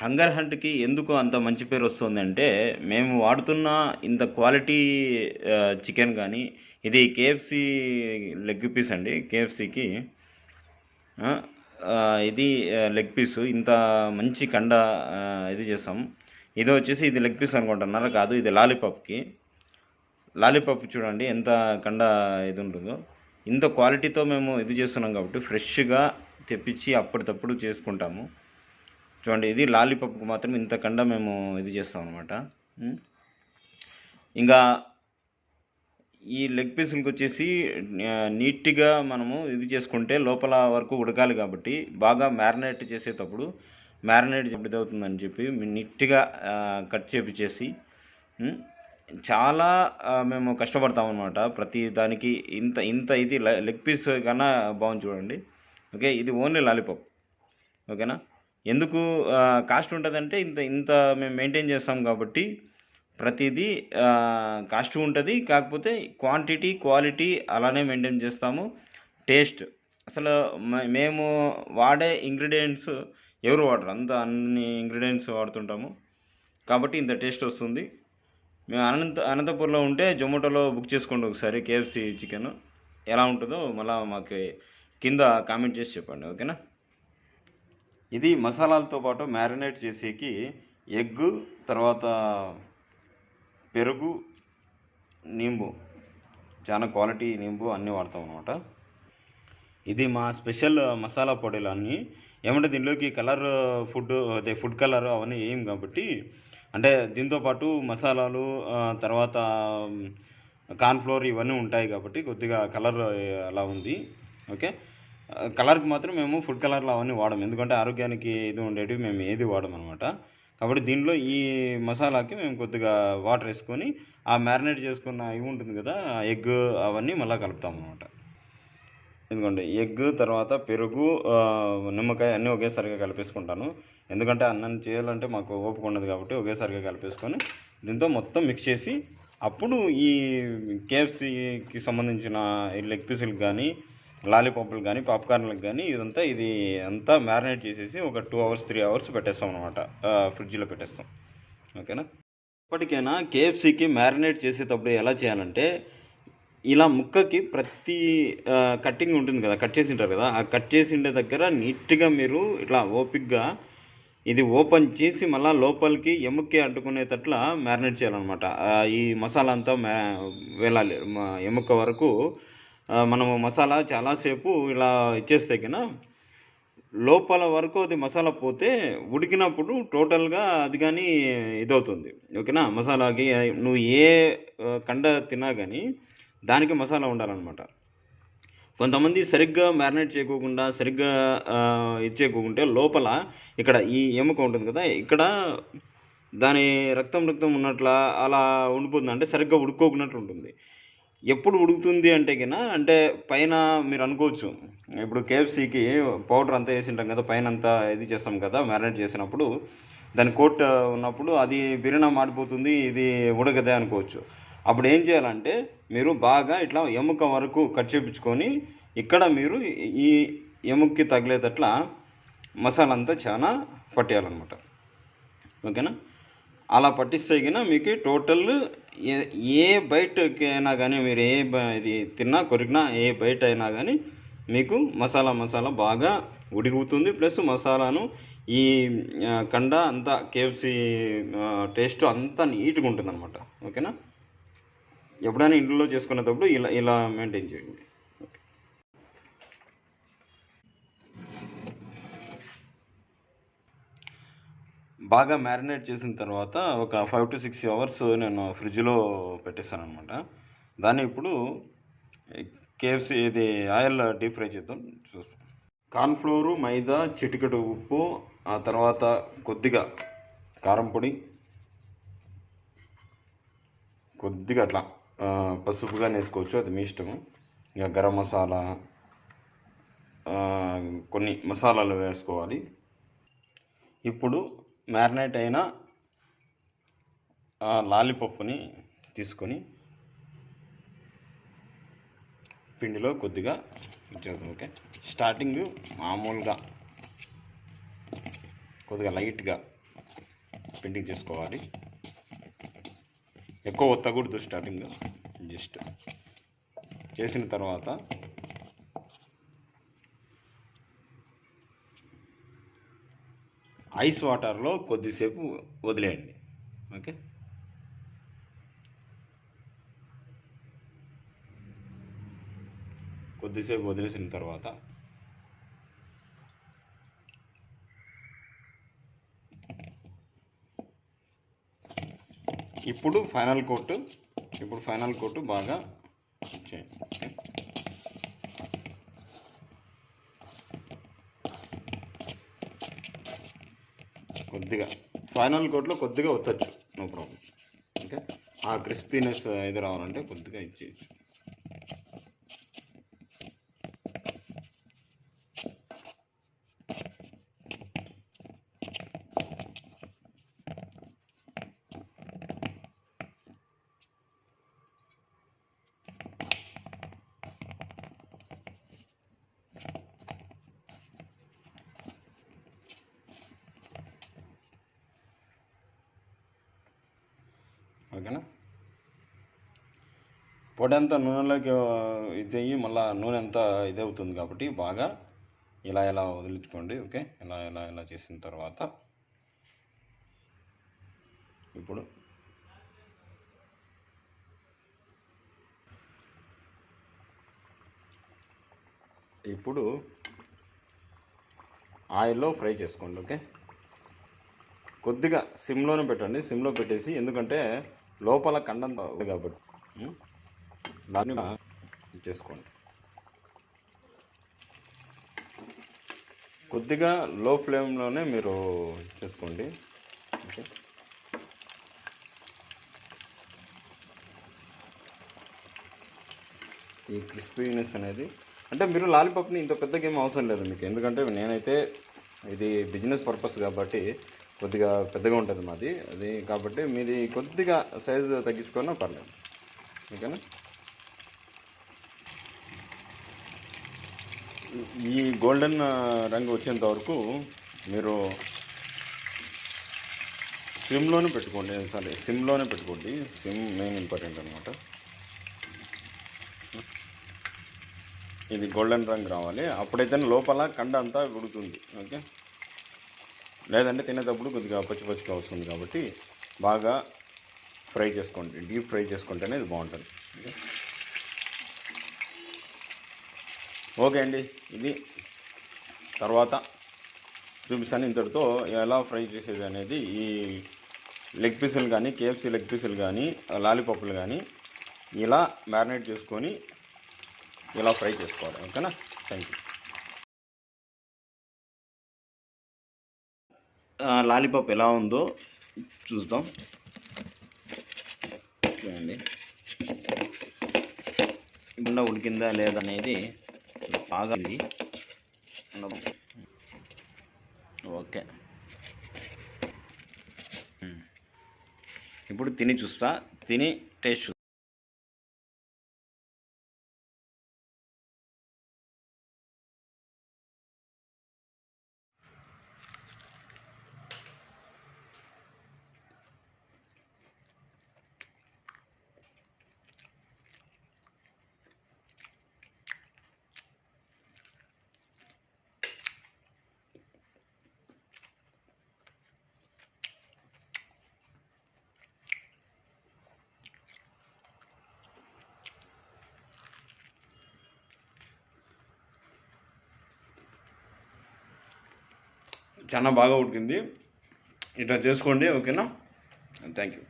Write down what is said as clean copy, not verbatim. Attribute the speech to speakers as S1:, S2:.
S1: Hunger హంట్‌కి ఎందుకు అంత మంచి పేరొస్తుందంటే, మేము వాడుతున్న ఇంత క్వాలిటీ చికెన్ గానీ, ఇది కేఎఫ్‌సీ లెగ్ పీస్ అండి. కేఎఫ్‌సీకి ఆ! ఇది లెగ్ పీసు ఇంత మంచి కండ ఇది చేస్తాం. ఇది లెగ్ పీస్ అనుకుంటున్నారా? కాదు. ఇది లాలీపాప్‌కి. లాలీపాప్ చూడండి ఎంత కండ ఇది ఉంటుందో. ఇంత క్వాలిటీతో మేము ఇది చేస్తున్నాం కాబట్టి ఫ్రెష్‌గా తెప్పించి అప్పటికప్పుడు చేసుకుంటాము. చూడండి ఇది లాలీపాప్‌కి మాత్రం ఇంత కండ మేము ఇది చేస్తాం అనమాట. ఇంకా ఈ లెగ్ పీసులకొచ్చేసి నీట్‌గా మనము ఇది చేసుకుంటే లోపల వరకు ఉడకాలి కాబట్టి బాగా మ్యారినేట్ చేసేటప్పుడు ఇదవుతుందని చెప్పి నీట్‌గా కట్ చేపిచ్చేసి చాలా మేము కష్టపడతామనమాట. ప్రతి దానికి ఇంత ఇంత ఇది లెగ్ పీస్ కన్నా బాగుంది చూడండి. ఓకే. ఇది ఓన్లీ లాలీపాప్. ఓకేనా. ఎందుకు కాస్ట్ ఉంటుందంటే ఇంత ఇంత మేము మెయింటైన్ చేస్తాం కాబట్టి ప్రతిదీ కాస్ట్ ఉంటుంది. కాకపోతే క్వాంటిటీ, క్వాలిటీ అలానే మెయింటైన్ చేస్తాము. టేస్ట్ అసలు మేము వాడే ఇంగ్రీడియంట్స్ ఎవరు వాడరు. అన్ని ఇంగ్రీడియంట్స్ వాడుతుంటాము కాబట్టి ఇంత టేస్ట్ వస్తుంది. మేము అనంతపూర్లో ఉంటే జొమాటోలో బుక్ చేసుకోండి ఒకసారి కేఎఫ్‌సీ చికెన్ ఎలా ఉంటుందో మళ్ళీ మాకు కింద కామెంట్ చేసి చెప్పండి. ఓకేనా. ఇది మసాలాలతో పాటు మ్యారినేట్ చేసేకి ఎగ్గు, తర్వాత పెరుగు, నింబు, చాలా క్వాలిటీ నింబు అన్నీ వాడతాం అనమాట. ఇది మా స్పెషల్ మసాలా పొడిలు అన్నీ. ఏమంటే దీనిలోకి కలర్ ఫుడ్ కలర్ అవన్నీ వేయం కాబట్టి, అంటే దీంతోపాటు మసాలాలు తర్వాత కార్న్‌ఫ్లోర్ ఇవన్నీ ఉంటాయి కాబట్టి కొద్దిగా కలర్ అలా ఉంది. ఓకే. కలర్కి మాత్రం మేము ఫుడ్ కలర్లు అవన్నీ వాడము. ఎందుకంటే ఆరోగ్యానికి ఇది ఉండేటివి మేము ఏది వాడమనమాట. కాబట్టి దీనిలో ఈ మసాలాకి మేము కొద్దిగా వాటర్ వేసుకొని ఆ మ్యారినేట్ చేసుకున్న ఇవి ఉంటుంది కదా ఎగ్ అవన్నీ మళ్ళీ కలుపుతామన్నమాట. ఎందుకంటే ఎగ్ తర్వాత పెరుగు నిమ్మకాయ అన్నీ ఒకేసారిగా కలిపేసుకుంటాను. ఎందుకంటే అన్నం చేయాలంటే మాకు ఓపిక ఉండదు కాబట్టి ఒకేసారిగా కలిపేసుకొని దీంతో మొత్తం మిక్స్ చేసి అప్పుడు ఈ కేఎఫ్సీకి సంబంధించిన ఈ లెగ్ పీసులకు కానీ లాలీపాప్లు కానీ పాప్కార్న్లకు కానీ ఇది అంతా మ్యారినేట్ చేసేసి ఒక 2 అవర్స్ 3 అవర్స్ పెట్టేస్తాం అనమాట. ఫ్రిడ్జ్లో పెట్టేస్తాం. ఓకేనా. ఇప్పటికైనా కేఎఫ్సీకి మ్యారినేట్ చేసేటప్పుడు ఎలా చేయాలంటే ఇలా ముక్కకి ప్రతి కట్టింగ్ ఉంటుంది కదా, కట్ చేసి ఉంటారు కదా, ఆ కట్ చేసి ఉండే దగ్గర నీట్గా మీరు ఇట్లా ఓపిక్గా ఇది ఓపెన్ చేసి మళ్ళీ లోపలికి ఎముక్కి అంటుకునేటట్ల మ్యారినేట్ చేయాలన్నమాట. ఈ మసాలా అంతా వెళ్ళాలి ఎముక వరకు. మనము మసాలా చాలాసేపు ఇలా ఇచ్చేస్తే కన్నా లోపల వరకు అది మసాలా పోతే ఉడికినప్పుడు టోటల్గా అది కానీ ఇదవుతుంది. ఓకేనా. మసాలాకి నువ్వు ఏ కండ తిన్నా కానీ దానికి మసాలా ఉండాలన్నమాట. కొంతమంది సరిగ్గా మ్యారినేట్ చేయకోకుండా సరిగ్గా ఇది చేయకోకుంటే లోపల ఇక్కడ ఈ ఎముక ఉంటుంది కదా, ఇక్కడ దాని రక్తం ఉన్నట్ల అలా ఉండిపోతుంది. అంటే సరిగ్గా ఉడుకోకున్నట్లు ఉంటుంది. ఎప్పుడు ఉడుకుతుంది అంటే కన్నా అంటే పైన మీరు అనుకోవచ్చు, ఇప్పుడు కేఎఫ్సీకి పౌడర్ అంతా వేసింటాం కదా, పైన అంతా ఇది చేస్తాం కదా మ్యారినేట్ చేసినప్పుడు, దాని కోట్ ఉన్నప్పుడు అది బిరినా మాడిపోతుంది, ఇది ఉడకదే అనుకోవచ్చు. అప్పుడు ఏం చేయాలంటే మీరు బాగా ఇట్లా ఎముక వరకు కట్ చేయించుకొని ఇక్కడ మీరు ఈ ఎముకకి తగిలేటట్ల మసాలా అంతా చాలా పట్టేయాలన్నమాట. ఓకేనా. అలా పట్టిస్తే కన్నా మీకు టోటల్ ఏ బయటకి అయినా కానీ మీరు ఇది తిన్నా కొరికినా ఏ బయట అయినా కానీ మీకు మసాలా బాగా ఉడుకుతుంది. ప్లస్ మసాలాను ఈ కండ అంతా కేఎఫ్సీ టేస్ట్ అంతా నీట్గా ఉంటుంది అనమాట. ఓకేనా. ఎప్పుడైనా ఇంట్లో చేసుకునేటప్పుడు ఇలా మెయింటైన్ చేయండి. బాగా మ్యారినేట్ చేసిన తర్వాత ఒక 5 to 6 అవర్స్ నేను ఫ్రిడ్జ్లో పెట్టేస్తాను అనమాట. దాన్ని ఇప్పుడు కేఎఫ్సీ ఇది ఆయిల్ డీప్ ఫ్రై చేద్దాం చూస్తాం. కార్న్‌ఫ్లోరు, మైదా, చిటికెడు ఉప్పు, ఆ తర్వాత కొద్దిగా కారం పొడి, కొద్దిగా అట్లా పసుపుగా వేసుకోవచ్చు, అది మీ ఇష్టము. ఇక గరం మసాలా కొన్ని మసాలాలు వేసుకోవాలి. ఇప్పుడు మ్యారినేట్ అయిన లాలీపాప్ని తీసుకొని పిండిలో కొద్దిగా ఇచ్చేద్దాం. ఓకే. స్టార్టింగ్ మామూలుగా కొద్దిగా లైట్గా పిండింగ్ చేసుకోవాలి. ఎక్కువ ఒత్తకూడదు స్టార్టింగ్. జస్ట్ చేసిన తర్వాత ఐస్ వాటర్లో కొద్దిసేపు వదిలేయండి. ఓకే, కొద్దిసేపు వదిలేసిన తర్వాత ఇప్పుడు ఫైనల్ కోట్ బాగా చేయండి. కొద్దిగా ఫైనల్ కోట్లో కొద్దిగా ఒత్తచ్చు, నో ప్రాబ్లం. ఓకే, ఆ క్రిస్పీనెస్ ఇది రావాలంటే కొద్దిగా ఇచ్చేయచ్చు. ఓకేనా, పొడి అంతా నూనెలోకి ఇది అయ్యి మళ్ళీ నూనె అంతా ఇది అవుతుంది కాబట్టి బాగా ఇలా వదిలించుకోండి. ఓకే, ఇలా చేసిన తర్వాత ఇప్పుడు ఆయిల్లో ఫ్రై చేసుకోండి. ఓకే, కొద్దిగా సిమ్లోనే పెట్టండి. సిమ్లో పెట్టేసి, ఎందుకంటే లోపల కండం కాబట్టి దాన్ని చేసుకోండి. కొద్దిగా లో ఫ్లేమ్లోనే మీరు చేసుకోండి. ఓకే, ఈ క్రిస్పీనెస్ అనేది అంటే మీరు లాలీపాప్ని ఇంత పెద్దగా ఏం అవసరం లేదు మీకు, ఎందుకంటే నేనైతే ఇది బిజినెస్ పర్పస్ కాబట్టి కొద్దిగా పెద్దగా ఉంటుంది మాది, అది కాబట్టి మీది కొద్దిగా సైజు తగ్గించుకున్నా పర్లేదు. ఓకేనా, ఈ గోల్డెన్ రంగు వచ్చేంత వరకు మీరు సిమ్లోనే పెట్టుకోండి. సిమ్లోనే పెట్టుకోండి. సిమ్ మెయిన్ ఇంపార్టెంట్ అనమాట. ఇది గోల్డెన్ రంగు రావాలి, అప్పుడైతే లోపల కండ అంతా ఉడుకుతుంది. ఓకే, లేదంటే తినేటప్పుడు కొద్దిగా పచ్చిగా వస్తుంది కాబట్టి బాగా ఫ్రై చేసుకోండి. డీప్ ఫ్రై చేసుకుంటేనే ఇది బాగుంటుంది. ఓకే అండి, ఇది తర్వాత చూపిస్తాను. ఇంతటితో ఎలా ఫ్రై చేసేది అనేది, ఈ లెగ్ పీసులు కానీ, KFC లెగ్ పీసులు కానీ, లాలీపాప్లు కానీ ఇలా మ్యారినేట్ చేసుకొని ఇలా ఫ్రై చేసుకోవాలి. ఓకేనా, థ్యాంక్ యూ. లాలీపాప్ ఎలా ఉందో చూద్దాం. చూడండి, గుండా ఉడికిందా లేదా అనేది బాగా ఉంది. ఓకే, ఇప్పుడు తిని చూస్తా, తిని టేస్ట్ చూస్తా. చాలా బాగా ఉడికింది. ఇట్లా చేసుకోండి. ఓకేనా, థ్యాంక్ యూ.